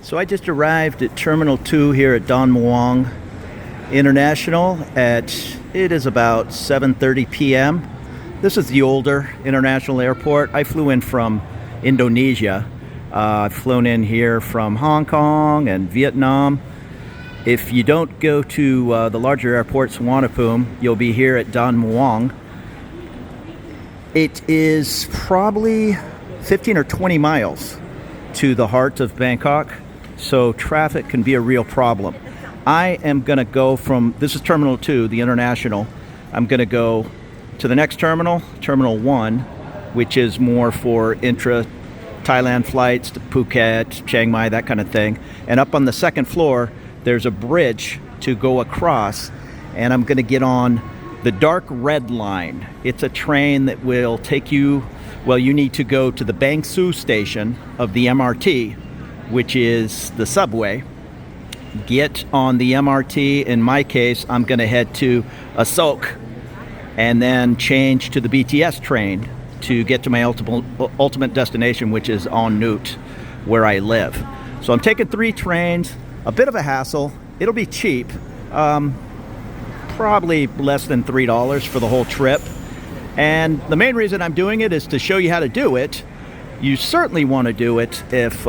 So I just arrived at Terminal 2 here at Don Mueang International it is about 7:30 p.m. This is the older international airport. I flew in from Indonesia. I've flown in here from Hong Kong and Vietnam. If you don't go to the larger airports, Sukhumvit, you'll be here at Don Mueang. It is probably 15 or 20 miles to the heart of Bangkok, so traffic can be a real problem. I am going to go from, this is Terminal 2, the international. I'm going to go to the next terminal, Terminal 1, which is more for intra-Thailand flights to Phuket, Chiang Mai, that kind of thing. And up on the second floor, there's a bridge to go across, and I'm going to get on the dark red line. It's a train that will take you, well, you need to go to the Bang Sue station of the MRT, which is the subway. Get on the MRT. In my case, I'm going to head to Asoke and then change to the BTS train to get to my ultimate destination, which is En Nut, where I live. So I'm taking 3 trains, a bit of a hassle. It'll be cheap, probably less than $3 for the whole trip. And the main reason I'm doing it is to show you how to do it. You certainly want to do it if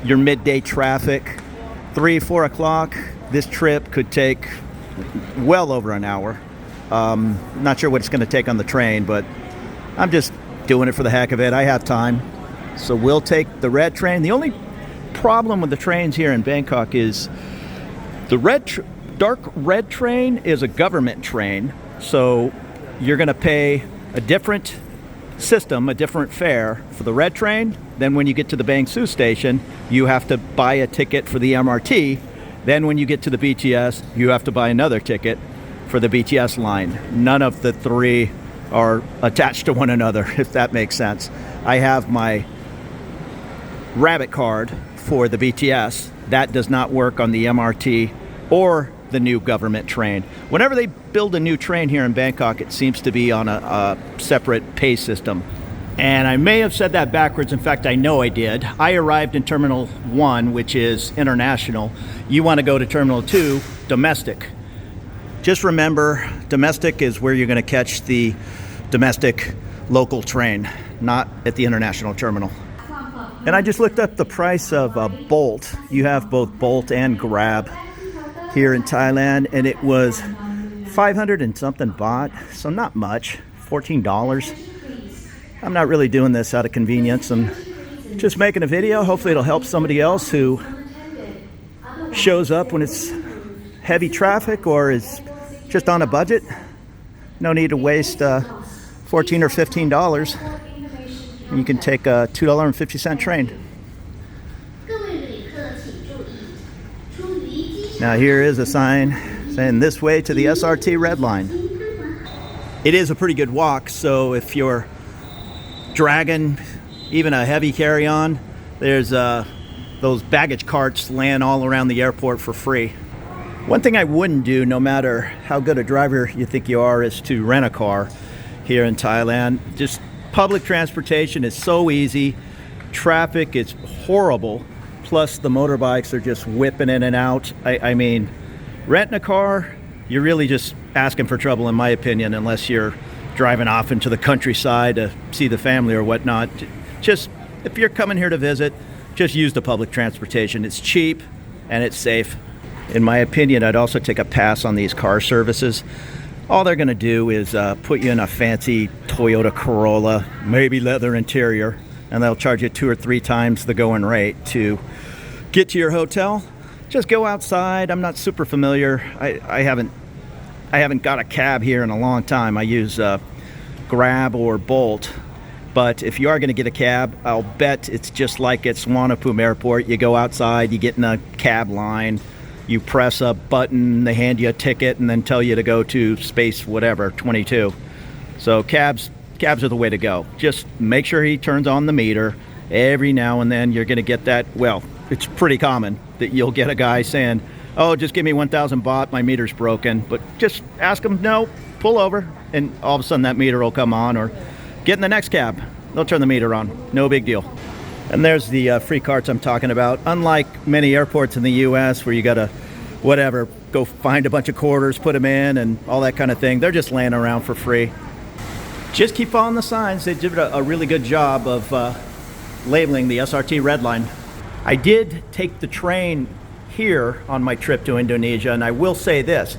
your midday traffic, 3-4 o'clock. This trip could take well over an hour. Not sure what it's going to take on the train, but I'm just doing it for the heck of it. I have time. So we'll take the red train. The only problem with the trains here in Bangkok is the dark red train is a government train. So you're going to pay a different system, a different fare for the red train. Then when you get to the Bang Sue station, you have to buy a ticket for the MRT. Then when you get to the BTS, you have to buy another ticket for the BTS line. None of the 3 are attached to one another, if that makes sense. I have my rabbit card for the BTS. That does not work on the MRT or the new government train. Whenever they build a new train here in Bangkok, it seems to be on a separate pay system. And I may have said that backwards. In fact, I know I did. I arrived in Terminal 1, which is international. You want to go to Terminal 2, domestic. Just remember, domestic is where you're going to catch the domestic local train, not at the international terminal. And I just looked up the price of a Bolt. You have both Bolt and Grab here in Thailand, and it was 500 and something baht, so not much, $14. I'm not really doing this out of convenience. I'm just making a video. Hopefully it'll help somebody else who shows up when it's heavy traffic or is just on a budget. No need to waste $14 or $15. And you can take a $2.50 train. Now here is a sign saying this way to the SRT red line. It is a pretty good walk, so if you're dragging even a heavy carry-on, there's those baggage carts laying all around the airport for free. One thing I wouldn't do, no matter how good a driver you think you are, is to rent a car here in Thailand. Just public transportation is so easy. Traffic is horrible. Plus the motorbikes are just whipping in and out. I mean, renting a car, you're really just asking for trouble, in my opinion, unless you're driving off into the countryside to see the family or whatnot. Just, if you're coming here to visit, just use the public transportation. It's cheap and it's safe. In my opinion, I'd also take a pass on these car services. All they're going to do is put you in a fancy Toyota Corolla, maybe leather interior, and they'll charge you 2 or 3 times the going rate to get to your hotel. Just go outside. I'm not super familiar. I haven't got a cab here in a long time. I use Grab or Bolt. But if you are going to get a cab, I'll bet it's just like at Sukhumvit Airport. You go outside, you get in a cab line, you press a button, they hand you a ticket, and then tell you to go to space whatever, 22. So cabs are the way to go. Just make sure he turns on the meter. Every now and then you're going to get that, well, it's pretty common that you'll get a guy saying, oh, just give me 1,000 baht, my meter's broken. But just ask him, no, pull over, and all of a sudden that meter will come on, or get in the next cab. They'll turn the meter on. No big deal. And there's the free carts I'm talking about. Unlike many airports in the US where you gotta, whatever, go find a bunch of quarters, put them in, and all that kind of thing, they're just laying around for free. Just keep following the signs. They did a really good job of labeling the SRT red line. I did take the train here on my trip to Indonesia, and I will say this.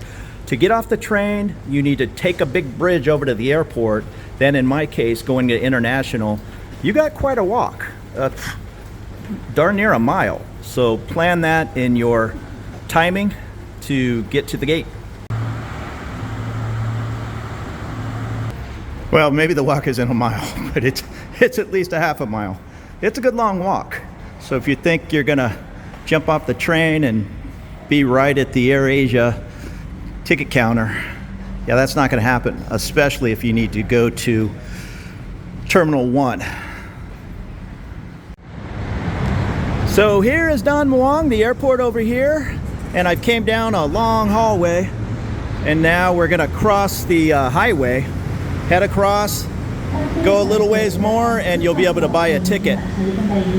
To get off the train, you need to take a big bridge over to the airport. Then in my case, going to international, you got quite a walk. Darn near a mile. So plan that in your timing to get to the gate. Well, maybe the walk isn't a mile, but it's at least a half a mile. It's a good long walk. So if you think you're gonna jump off the train and be right at the AirAsia ticket counter, yeah, that's not gonna happen, especially if you need to go to Terminal 1. So here is Don Mueang, the airport over here, and I came down a long hallway, and now we're gonna cross the highway, head across, go a little ways more, and you'll be able to buy a ticket.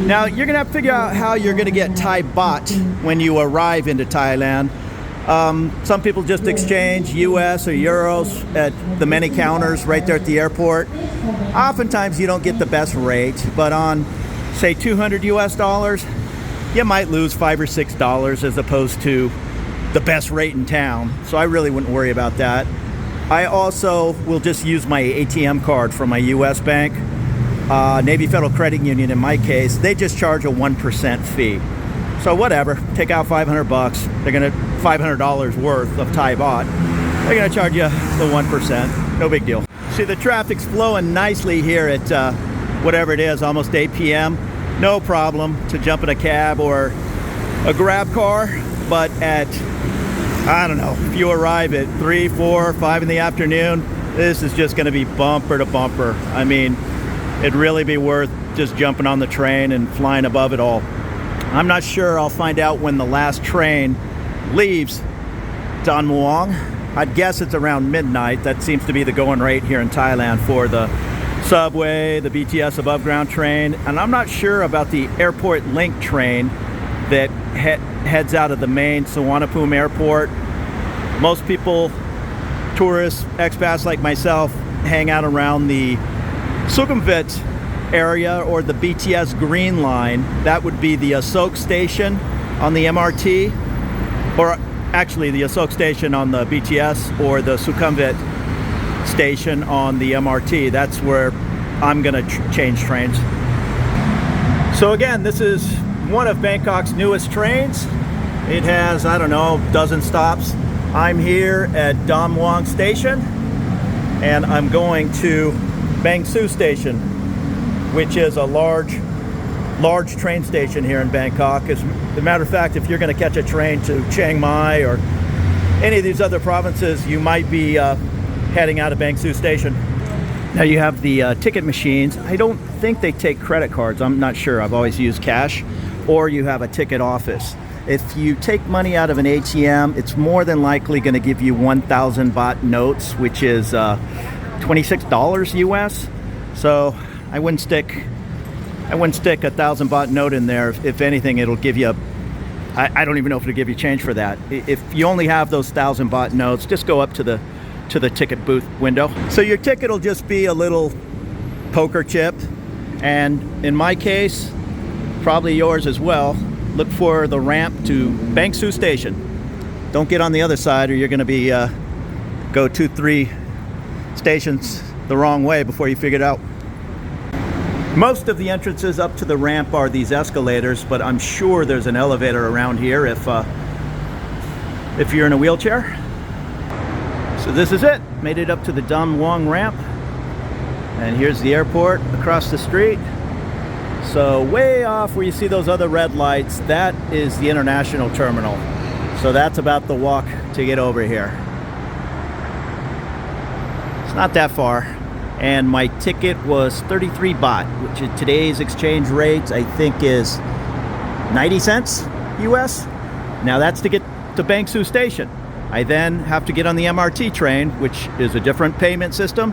Now you're gonna have to figure out how you're gonna get Thai baht when you arrive into Thailand. Some people just exchange US or euros at the many counters right there at the airport. Oftentimes you don't get the best rate, but on say 200 US dollars, you might lose $5 or $6 as opposed to the best rate in town. So I really wouldn't worry about that. I also will just use my ATM card from my US bank. Navy Federal Credit Union in my case, they just charge a 1% fee. So whatever, take out 500 bucks. They're gonna $500 worth of Thai baht. They're gonna charge you the 1%. No big deal. See, the traffic's flowing nicely here at whatever it is, almost 8 p.m. No problem to jump in a cab or a grab car, but at, I don't know, if you arrive at 3, 4, 5 in the afternoon, this is just gonna be bumper to bumper. I mean, it'd really be worth just jumping on the train and flying above it all. I'm not sure. I'll find out when the last train leaves Don Mueang. I'd guess it's around midnight. That seems to be the going rate here in Thailand for the subway, the BTS above ground train, and I'm not sure about the airport link train that heads out of the main Suvarnabhumi airport. Most people, tourists, expats like myself, hang out around the Sukhumvit area or the BTS Green Line. That would be the Asoke station on the MRT, or actually the Asoke station on the BTS, or the Sukhumvit station on the MRT. That's where I'm gonna change trains. So again, this is one of Bangkok's newest trains. It has, I don't know, a dozen stops. I'm here at Don Mueang station, and I'm going to Bang Sue station, which is a large train station here in Bangkok. As a matter of fact, if you're going to catch a train to Chiang Mai or any of these other provinces, you might be heading out of Bang Sue station. Now you have the ticket machines. I don't think they take credit cards. I'm not sure. I've always used cash. Or you have a ticket office. If you take money out of an ATM, it's more than likely going to give you 1,000 baht notes, which is $26 US. So I wouldn't stick a 1,000 baht note in there. If anything, it'll give you I don't even know if it'll give you change for that. If you only have those 1,000 baht notes, just go up to the ticket booth window. So your ticket will just be a little poker chip, and in my case, probably yours as well, look for the ramp to Bang Sue station. Don't get on the other side, or you're going to be go 2-3 stations the wrong way before you figure it out. Most of the entrances up to the ramp are these escalators, but I'm sure there's an elevator around here if you're in a wheelchair. So this is it. Made it up to the Don Mueang ramp, and here's the airport across the street. So way off where you see those other red lights, that is the international terminal. So that's about the walk to get over here. It's not that far. And my ticket was 33 baht, which at today's exchange rate I think is 90 cents US. Now that's to get to Bang Sue station. I then have to get on the MRT train, which is a different payment system,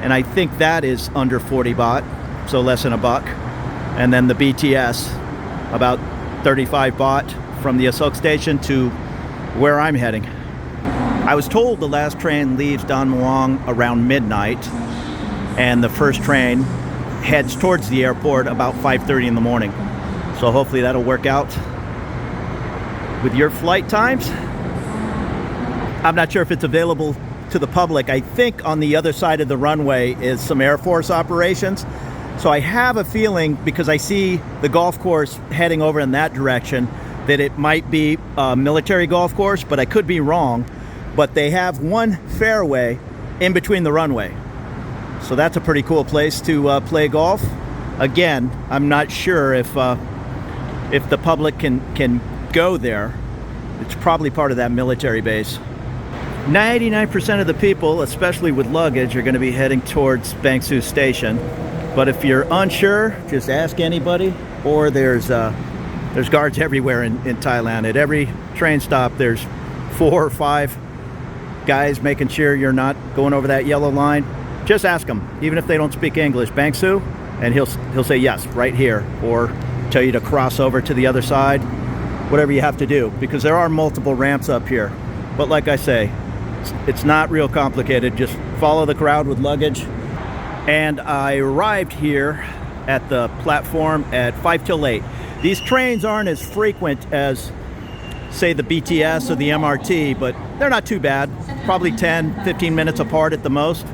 and I think that is under 40 baht, so less than a buck. and then the BTS, about 35 baht from the Asoke station to where I'm heading. I was told the last train leaves Don Mueang around midnight, and the first train heads towards the airport about 5:30 in the morning. So hopefully that'll work out with your flight times. I'm not sure if it's available to the public. I think on the other side of the runway is some Air Force operations. So I have a feeling, because I see the golf course heading over in that direction, that it might be a military golf course, but I could be wrong. But they have one fairway in between the runway. So that's a pretty cool place to play golf. Again, I'm not sure if the public can go there. It's probably part of that military base. 99% of the people, especially with luggage, are going to be heading towards Bang Sue Station. But if you're unsure, just ask anybody, or there's guards everywhere in Thailand. At every train stop, there's 4 or 5 guys making sure you're not going over that yellow line. Just ask them, even if they don't speak English, Bang Sue, and he'll say yes, right here, or tell you to cross over to the other side, whatever you have to do, because there are multiple ramps up here. But like I say, it's not real complicated. Just follow the crowd with luggage. And I arrived here at the platform at 5 till 8. These trains aren't as frequent as, say, the BTS or the MRT, but they're not too bad. Probably 10-15 minutes apart at the most.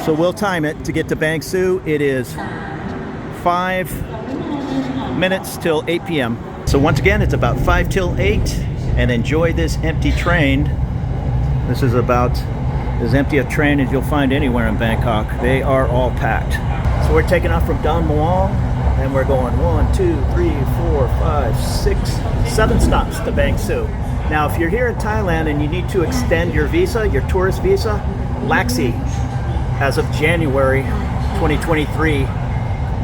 So we'll time it to get to Bang Sue. It is 5 minutes till 8 p.m. So once again, it's about 5 till 8, and enjoy this empty train. This is about as empty a train as you'll find anywhere in Bangkok. They are all packed. So we're taking off from Don Mueang, and we're going 1, 2, 3, 4, 5, 6, 7 stops to Bang Sue. Now, if you're here in Thailand and you need to extend your visa, your tourist visa, Laxi, as of January 2023,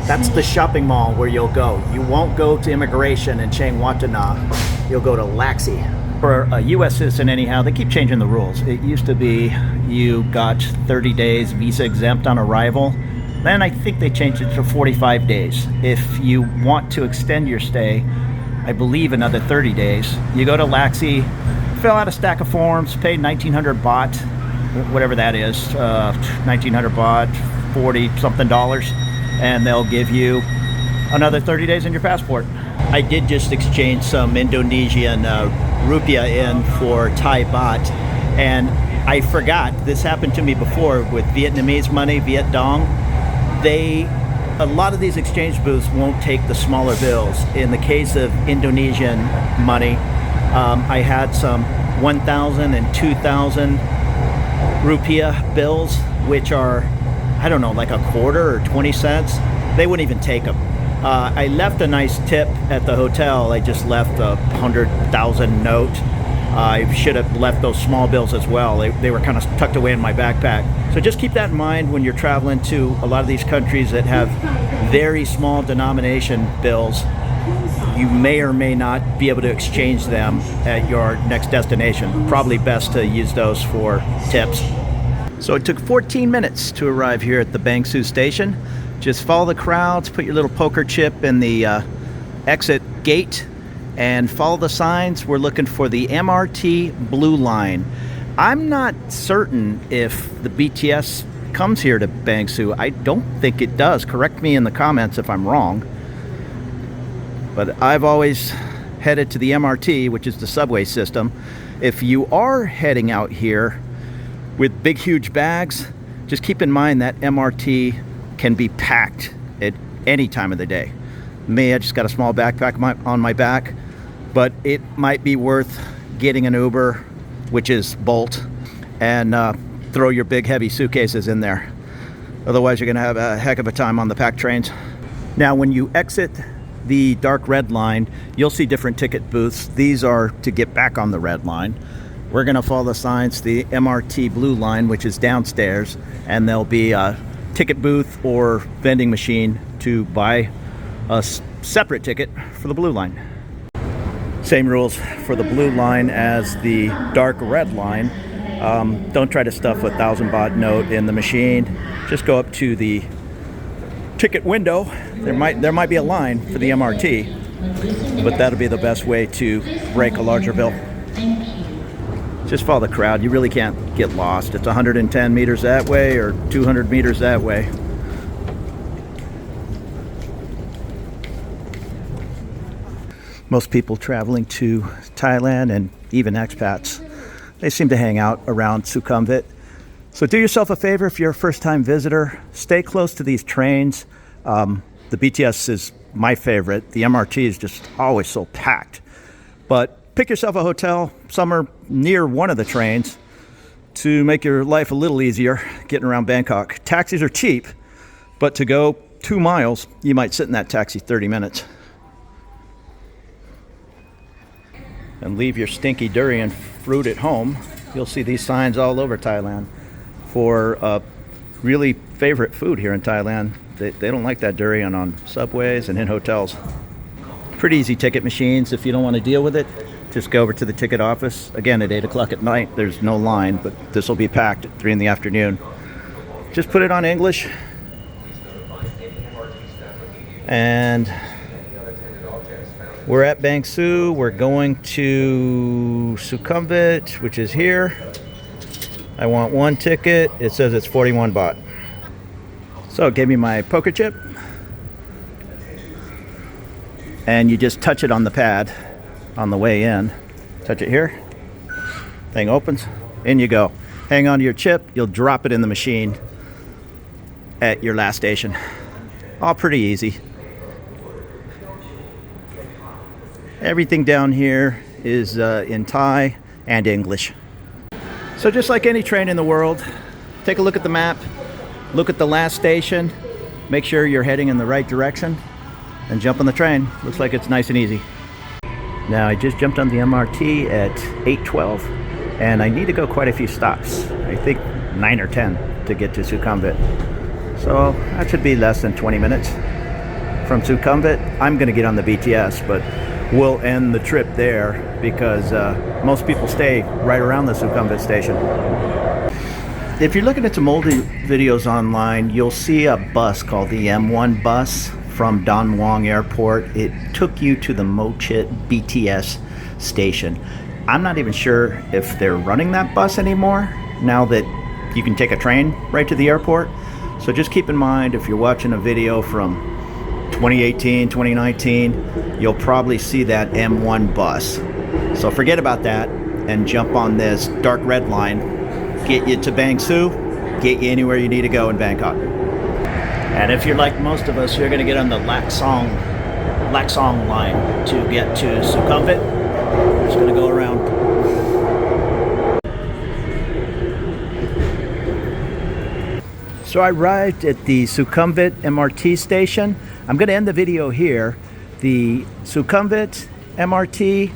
that's the shopping mall where you'll go. You won't go to immigration in Chiang Watana. You'll go to Laxi. For a U.S. citizen anyhow, they keep changing the rules. It used to be you got 30 days visa exempt on arrival. Then I think they changed it to 45 days. If you want to extend your stay, I believe another 30 days, you go to Laxi, fill out a stack of forms, pay 1,900 baht, whatever that is, 1,900 baht, 40 something dollars, and they'll give you another 30 days in your passport. I did just exchange some Indonesian rupiah in for Thai baht, and I forgot, this happened to me before with Vietnamese money, Viet Dong. A lot of these exchange booths won't take the smaller bills. In the case of Indonesian money, I had some 1,000 and 2,000 rupiah bills, which are, I don't know, like a quarter or 20 cents. They wouldn't even take them. I left a nice tip at the hotel. I just left a 100,000 note. I should have left those small bills as well. They were kind of tucked away in my backpack. So just keep that in mind when you're traveling to a lot of these countries that have very small denomination bills. You may or may not be able to exchange them at your next destination. Probably best to use those for tips. So it took 14 minutes to arrive here at the Bang Sue station. Just follow the crowds, put your little poker chip in the exit gate, and follow the signs. We're looking for the MRT Blue Line. I'm not certain if the BTS comes here to Bang Sue. I don't think it does. Correct me in the comments if I'm wrong. But I've always headed to the MRT, which is the subway system. If you are heading out here with big, huge bags, just keep in mind that MRT can be packed at any time of the day. Me, I just got a small backpack on my back, but it might be worth getting an Uber, which is Bolt, and throw your big heavy suitcases in there. Otherwise, you're gonna have a heck of a time on the packed trains. Now, when you exit the dark red line, you'll see different ticket booths. These are to get back on the red line. We're gonna follow the signs, the MRT Blue Line, which is downstairs, and there'll be a ticket booth or vending machine to buy a separate ticket for the Blue Line. Same rules for the Blue Line as the dark red line. Don't try to stuff a 1,000 baht note in the machine. Just go up to the ticket window. There might be a line for the MRT, but that'll be the best way to break a larger bill. Just follow the crowd. You really can't get lost. It's 110 meters that way or 200 meters that way. Most people traveling to Thailand, and even expats, they seem to hang out around Sukhumvit. So do yourself a favor if you're a first-time visitor, stay close to these trains. The BTS is my favorite. The MRT is just always so packed. But pick yourself a hotel somewhere near one of the trains to make your life a little easier getting around Bangkok. Taxis are cheap, but to go 2 miles, you might sit in that taxi 30 minutes. And leave your stinky durian fruit at home. You'll see these signs all over Thailand for really favorite food here in Thailand. They don't like that durian on subways and in hotels. Pretty easy ticket machines. If you don't want to deal with it, just go over to the ticket office. Again, at 8 o'clock at night, there's no line, but this will be packed at 3 in the afternoon. Just put it on English. And we're at Bang Sue. We're going to Sukhumvit, which is here. I want 1 ticket. It says it's 41 baht. So it gave me my poker chip. And you just touch it on the pad on the way in. Touch it here. Thing opens. In you go. Hang on to your chip. You'll drop it in the machine at your last station. All pretty easy. Everything down here is in Thai and English. So just like any train in the world, take a look at the map, look at the last station, make sure you're heading in the right direction, and jump on the train. Looks like it's nice and easy. Now I just jumped on the MRT at 8:12, and I need to go quite a few stops. I think 9 or 10 to get to Sukhumvit. So that should be less than 20 minutes. From Sukhumvit, I'm gonna get on the BTS, but we'll end the trip there because most people stay right around the Sukhumvit station. If you're looking at some old videos online, you'll see a bus called the M1 bus from Don Mueang Airport. It took you to the Mochit BTS station. I'm not even sure if they're running that bus anymore now that you can take a train right to the airport. So just keep in mind, if you're watching a video from 2018, 2019, you'll probably see that M1 bus. So forget about that and jump on this dark red line. Get you to Bang Sue, get you anywhere you need to go in Bangkok. And if you're like most of us, you're going to get on the Laksong line to get to Sukhumvit. We're just going to go around. So I arrived at the Sukhumvit MRT station. I'm going to end the video here. The Sukhumvit MRT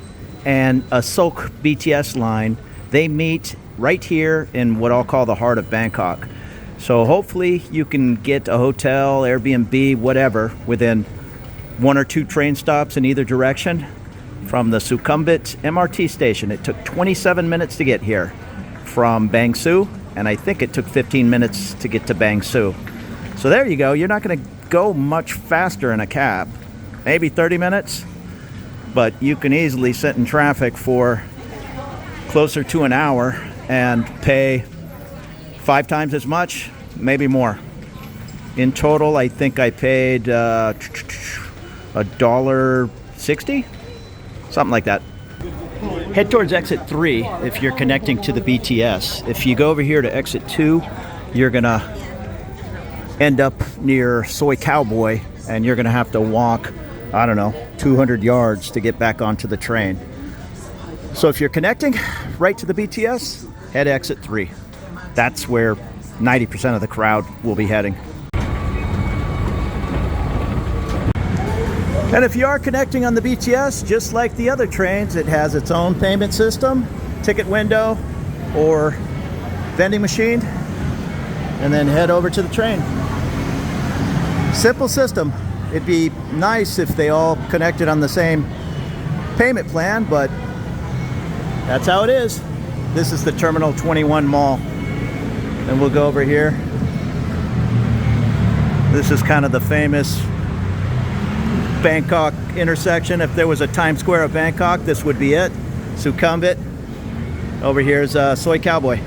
and Asoke BTS line, they meet right here in what I'll call the heart of Bangkok. So hopefully you can get a hotel, Airbnb, whatever, within 1 or 2 train stops in either direction from the Sukhumvit MRT station. It took 27 minutes to get here from Bang Sue, and I think it took 15 minutes to get to Bang Sue. So there you go. You're not going to go much faster in a cab, maybe 30 minutes, but you can easily sit in traffic for closer to an hour and pay 5 times as much, maybe more. In total, I think I paid $1.60, something like that. Head towards exit 3 if you're connecting to the BTS. If you go over here to exit 2, you're gonna end up near Soy Cowboy, and you're gonna have to walk, I don't know, 200 yards to get back onto the train. So if you're connecting right to the BTS, head exit 3. That's where 90% of the crowd will be heading. And if you are connecting on the BTS, just like the other trains, it has its own payment system, ticket window or vending machine, and then head over to the train. Simple system. It'd be nice if they all connected on the same payment plan, but that's how it is. This is the Terminal 21 Mall. And we'll go over here. This is kind of the famous Bangkok intersection. If there was a Times Square of Bangkok, this would be it. Sukhumvit. Over here is Soy Cowboy.